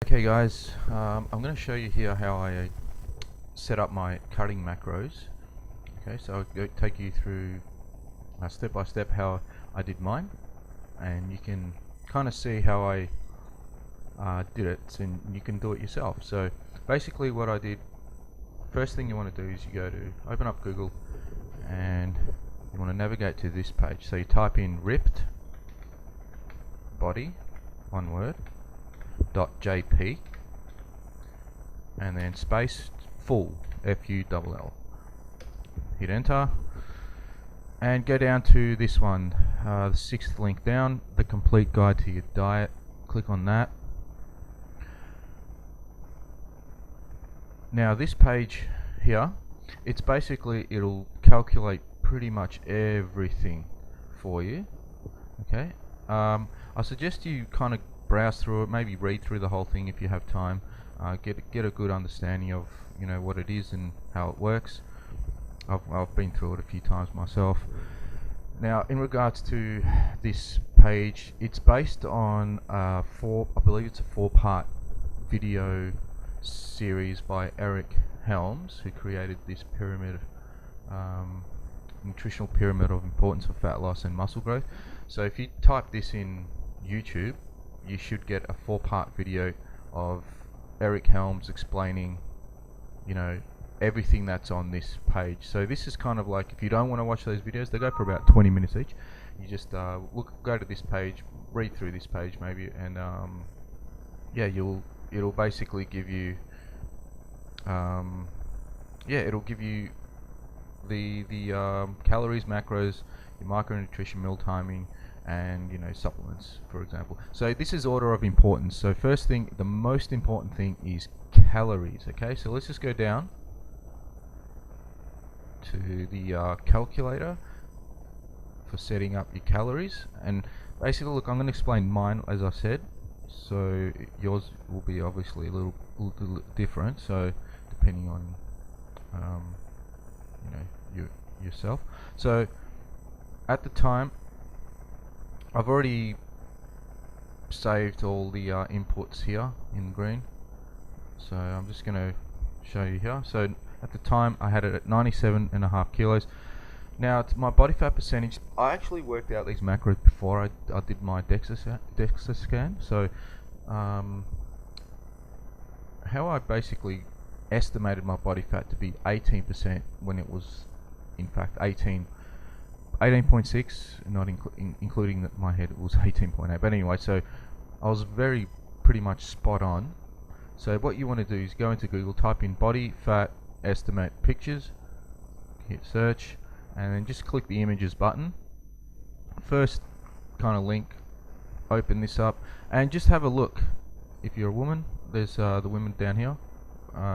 Okay guys, I'm going to show you here how I set up my cutting macros. Okay, so I'll take you through step by step how I did mine, and you can kind of see how I did it, and you can do it yourself. So basically what I did, first thing you want to do is you go to open up Google and you want to navigate to this page. So you type in ripped body, one word, .jp, and then space full, full. Hit enter and go down to this one, the sixth link down, the complete guide to your diet. Click on that. Now this page here, it's basically, it'll calculate pretty much everything for you. Okay, I suggest you kind of browse through it, maybe read through the whole thing if you have time, get a good understanding of what it is and how it works. I've been through it a few times myself. Now in regards to this page, it's based on I believe it's a 4-part video series by Eric Helms, who created this pyramid, nutritional pyramid of importance of fat loss and muscle growth. So if you type this in YouTube, you should get a 4-part video of Eric Helms explaining, everything that's on this page. So this is kind of like, if you don't want to watch those videos, they go for about 20 minutes each. You just go to this page, read through this page maybe, and it'll basically give you, it'll give you the calories, macros, your micronutrition, meal timing, and supplements, for example. So this is order of importance. So first thing, the most important thing is calories. Okay, so let's just go down to the calculator for setting up your calories, and basically, look, I'm going to explain mine as I said, so yours will be obviously a little different, so depending on yourself. So at the time, I've already saved all the inputs here in green, so I'm just going to show you here. So at the time I had it at 97.5 kilos. Now my body fat percentage, I actually worked out these macros before I did my DEXA scan. So how I basically estimated my body fat to be 18% when it was in fact 18.6, not including that my head, it was 18.8. But anyway, so I was pretty much spot on. So what you want to do is go into Google, type in body fat estimate pictures, hit search, and then just click the images button. First kind of link, open this up, and just have a look. If you're a woman, there's the women down here.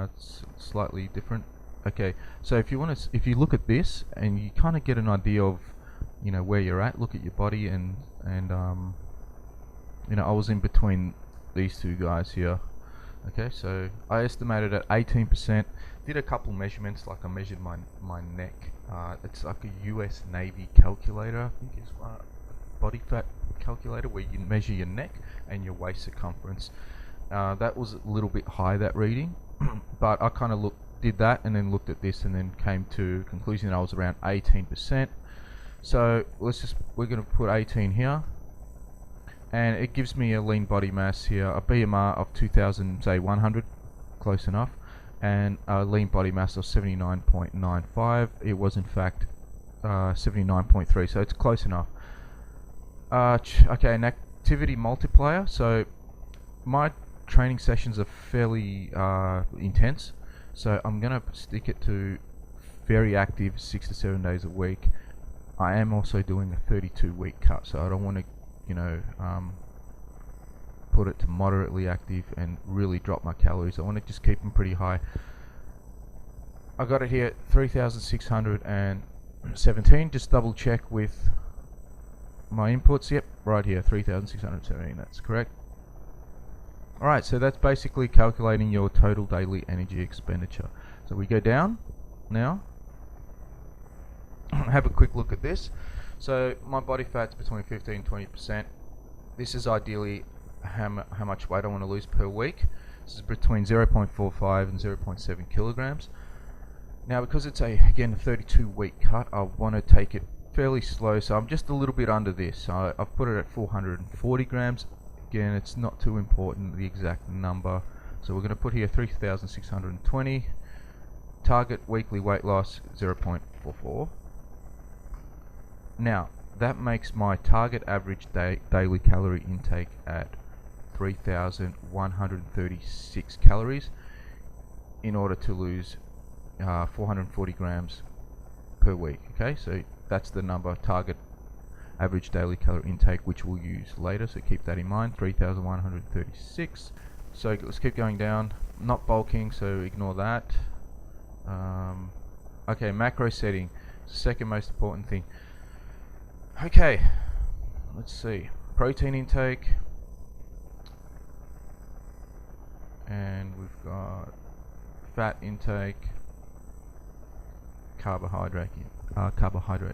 It's slightly different. Okay, so if you look at this and you kind of get an idea of where you're at, look at your body, and I was in between these two guys here. Okay, so I estimated at 18%. Did a couple measurements, like I measured my neck. It's like a US Navy calculator, I think is body fat calculator, where you measure your neck and your waist circumference. That was a little bit high, that reading, but I kind of did that and then looked at this and then came to a conclusion that I was around 18%. So we're going to put 18 here, and it gives me a lean body mass here, a BMR of 2,100, close enough, and a lean body mass of 79.95. It was in fact 79.3, so it's close enough. Okay, an activity multiplier. So my training sessions are fairly intense, so I'm gonna stick it to very active, 6 to 7 days a week. I am also doing a 32-week cut, so I don't want to put it to moderately active and really drop my calories. I want to just keep them pretty high. I got it here at 3,617. Just double check with my inputs. Yep, right here, 3,617. That's correct. Alright, so that's basically calculating your total daily energy expenditure. So we go down now, have a quick look at this. So my body fat's between 15 and 20%. This is ideally how much weight I want to lose per week. This is between 0.45 and 0.7 kilograms. Now, because it's again a 32-week cut, I want to take it fairly slow, so I'm just a little bit under this. I've put it at 440 grams. Again, it's not too important, the exact number. So we're going to put here 3,620. Target weekly weight loss 0.44. Now, that makes my target average daily calorie intake at 3,136 calories in order to lose 440 grams per week. Okay, so that's the number, target average daily calorie intake, which we'll use later, so keep that in mind, 3,136. So let's keep going down. Not bulking, so ignore that. Okay, macro setting, second most important thing. Okay, let's see, protein intake, and we've got fat intake, carbohydrate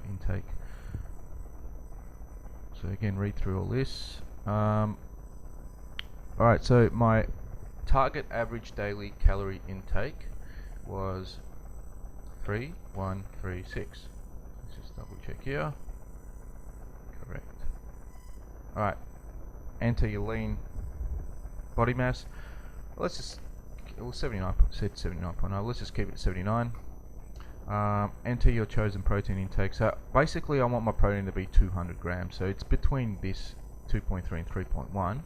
intake. So again, read through all this. Alright, so my target average daily calorie intake was 3,136. Let's just double check here. Correct. Alright, enter your lean body mass. Let's just, well, 79, said 79.0, let's just keep it at 79. Enter your chosen protein intake. So basically I want my protein to be 200 grams, so it's between this 2.3 and 3.1.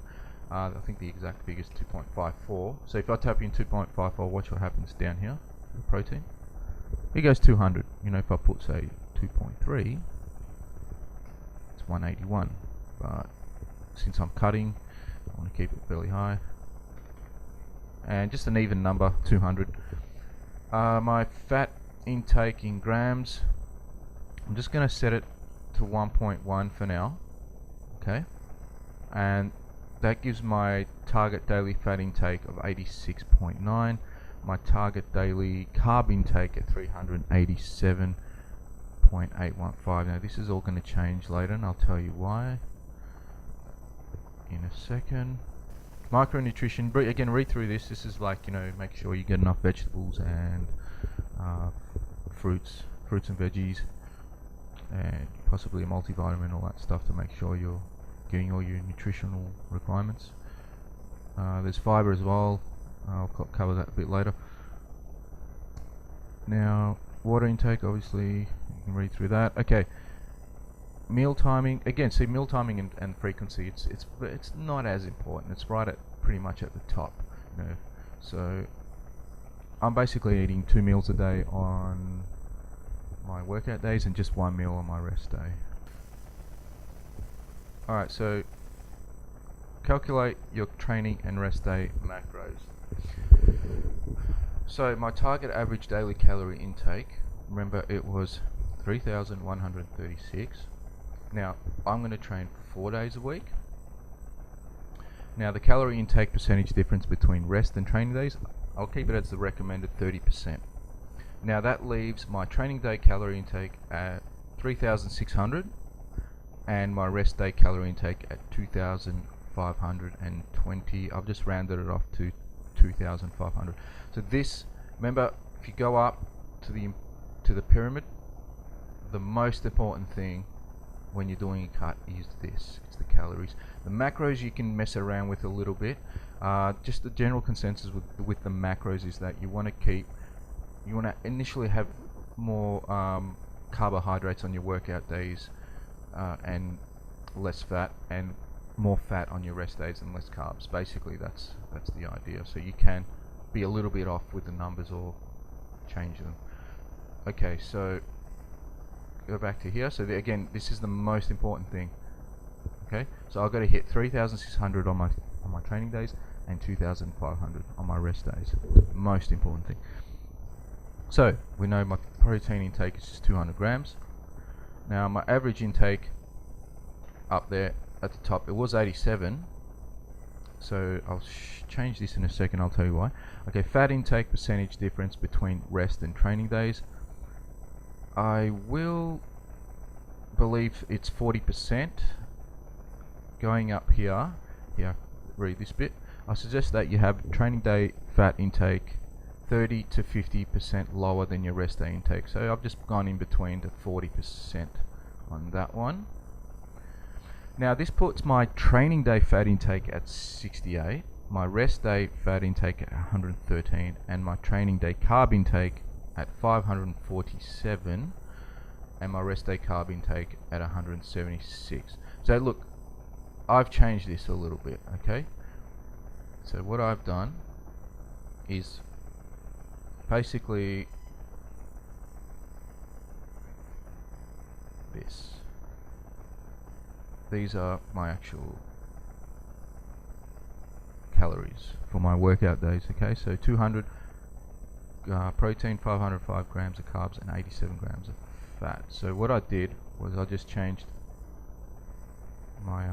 I think the exact figure is 2.54. So if I type in 2.54, watch what happens down here, the protein. It goes 200. You know, if I put, say, 2.3, it's 181. But since I'm cutting, I want to keep it fairly high. And just an even number, 200. My fat intake in grams, I'm just going to set it to 1.1 for now. Okay. And that gives my target daily fat intake of 86.9. My target daily carb intake at 387.815. Now this is all going to change later, and I'll tell you why in a second. Micronutrition, again, read through this. This is like, you know, make sure you get enough vegetables and fruits and veggies, and possibly a multivitamin, all that stuff, to make sure you're getting all your nutritional requirements. There's fiber as well. I'll cover that a bit later. Now, water intake, obviously, you can read through that. Okay, meal timing. Again, see, meal timing and frequency, it's not as important. It's right at pretty much at the top. You know, so I'm basically eating 2 meals a day on my workout days and just 1 meal on my rest day. Alright, so calculate your training and rest day macros. So my target average daily calorie intake, remember it was 3,136. Now I'm going to train 4 days a week. Now the calorie intake percentage difference between rest and training days, I'll keep it as the recommended 30%. Now that leaves my training day calorie intake at 3,600 and my rest day calorie intake at 2,520. I've just rounded it off to 2,500. So this, remember, if you go up to the pyramid, the most important thing when you're doing a cut is this. It's the calories. The macros you can mess around with a little bit. Just the general consensus with the macros is that you want to initially have more carbohydrates on your workout days and less fat, and more fat on your rest days and less carbs. Basically that's the idea. So you can be a little bit off with the numbers or change them. Okay, so go back to here. So again, this is the most important thing. Okay, so I've got to hit 3,600 on my training days and 2,500 on my rest days. Most important thing. So we know my protein intake is just 200 grams. Now my average intake up there at the top, it was 87. So I'll change this in a second. I'll tell you why. Okay, fat intake percentage difference between rest and training days. I will believe it's 40%. Going up here, read this bit. I suggest that you have training day fat intake 30 to 50% lower than your rest day intake. So I've just gone in between to 40% on that one. Now this puts my training day fat intake at 68, my rest day fat intake at 113, and my training day carb intake at 547, and my rest day carb intake at 176. So look, I've changed this a little bit, okay? So what I've done is basically this. These are my actual calories for my workout days, okay? So 200 protein, 505 grams of carbs, and 87 grams of fat. So what I did was I just changed my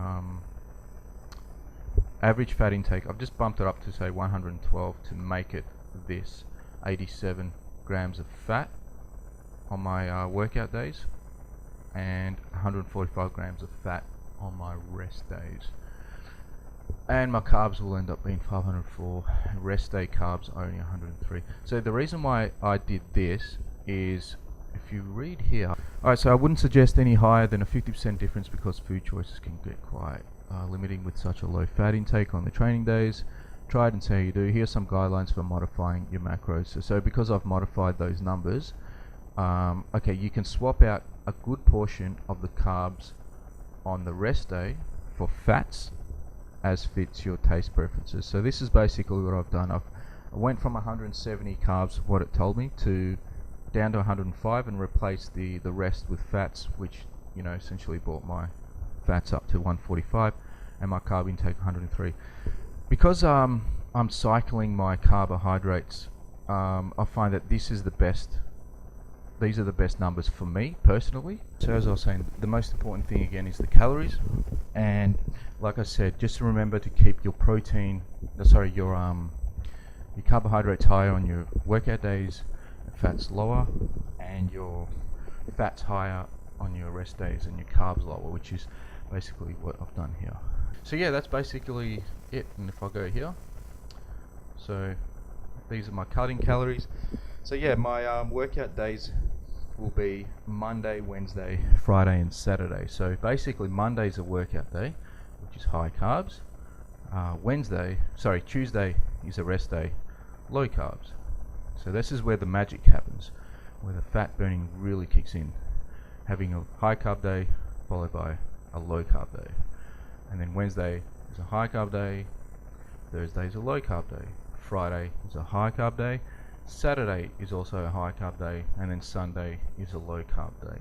average fat intake. I've just bumped it up to say 112 to make it this 87 grams of fat on my workout days, and 145 grams of fat on my rest days. And my carbs will end up being 504. Rest day carbs only 103. So the reason why I did this is, if you read here, alright, so I wouldn't suggest any higher than a 50% difference because food choices can get quite limiting with such a low fat intake on the training days. Try it and see how you do. Here's some guidelines for modifying your macros. So because I've modified those numbers, okay, you can swap out a good portion of the carbs on the rest day for fats as fits your taste preferences. So this is basically what I've done. I went from 170 carbs, what it told me, to down to 105, and replaced the rest with fats, which, you know, essentially brought my fats up to 145 and my carb intake 103. Because I'm cycling my carbohydrates, I find that this is the best. These are the best numbers for me personally. So as I was saying, the most important thing again is the calories, and like I said, just remember to keep your protein, your carbohydrates higher on your workout days, fats lower, and your fats higher on your rest days, and your carbs lower, which is basically what I've done here. So yeah, that's basically it. And if I go here, so these are my cutting calories. So yeah, my workout days will be Monday, Wednesday, Friday, and Saturday. So basically Monday's a workout day, which is high carbs. Tuesday is a rest day, low carbs. So this is where the magic happens, where the fat burning really kicks in. Having a high carb day followed by a low carb day. And then Wednesday is a high carb day, Thursday is a low carb day, Friday is a high carb day, Saturday is also a high carb day, and then Sunday is a low carb day.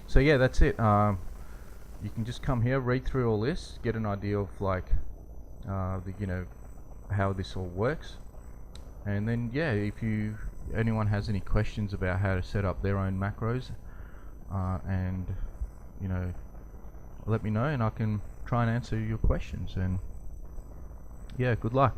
So yeah, that's it. You can just come here, read through all this, get an idea of like how this all works, and then yeah, if anyone has any questions about how to set up their own macros, and let me know, and I can try and answer your questions. And yeah, good luck.